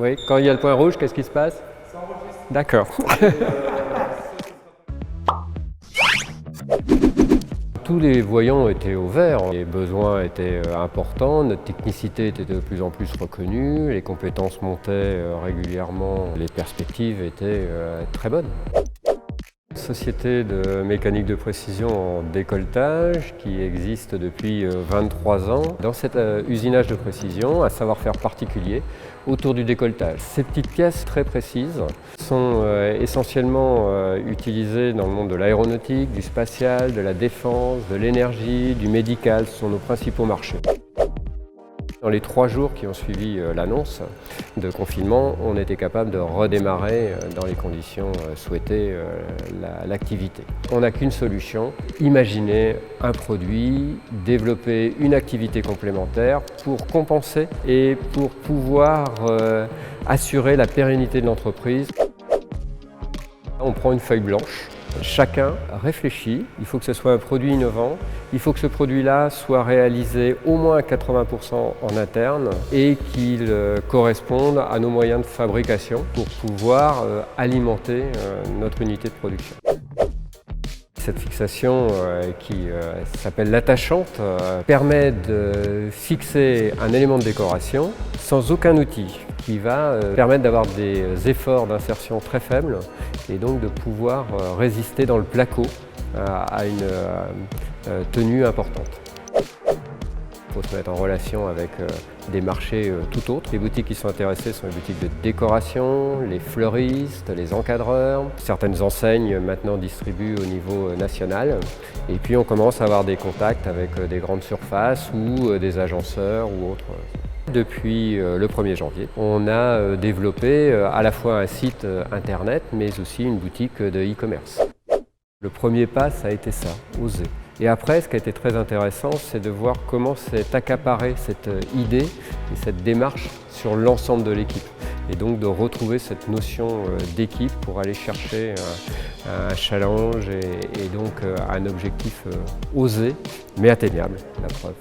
Oui, quand il y a le point rouge, qu'est-ce qui se passe? Ça enregistre. D'accord. Tous les voyants étaient au vert, les besoins étaient importants, notre technicité était de plus en plus reconnue, les compétences montaient régulièrement, les perspectives étaient très bonnes. Société de mécanique de précision en décolletage qui existe depuis 23 ans. Dans cet usinage de précision, un savoir-faire particulier autour du décolletage. Ces petites pièces très précises sont essentiellement utilisées dans le monde de l'aéronautique, du spatial, de la défense, de l'énergie, du médical. Ce sont nos principaux marchés. Dans les 3 jours qui ont suivi l'annonce de confinement, on était capable de redémarrer dans les conditions souhaitées l'activité. On n'a qu'une solution, imaginer un produit, développer une activité complémentaire pour compenser et pour pouvoir assurer la pérennité de l'entreprise. On prend une feuille blanche. Chacun réfléchit, il faut que ce soit un produit innovant, il faut que ce produit-là soit réalisé au moins à 80% en interne et qu'il corresponde à nos moyens de fabrication pour pouvoir alimenter notre unité de production. Cette fixation qui s'appelle l'attachante permet de fixer un élément de décoration sans aucun outil qui va permettre d'avoir des efforts d'insertion très faibles et donc de pouvoir résister dans le placo à une tenue importante. Il faut se mettre en relation avec des marchés tout autres. Les boutiques qui sont intéressées sont les boutiques de décoration, les fleuristes, les encadreurs. Certaines enseignes maintenant distribuent au niveau national. Et puis on commence à avoir des contacts avec des grandes surfaces ou des agenceurs ou autres. Depuis le 1er janvier, on a développé à la fois un site internet mais aussi une boutique de e-commerce. Le premier pas, ça a été ça, oser. Et après, ce qui a été très intéressant, c'est de voir comment s'est accaparée cette idée et cette démarche sur l'ensemble de l'équipe. Et donc de retrouver cette notion d'équipe pour aller chercher un challenge et donc un objectif osé, mais atteignable, la preuve.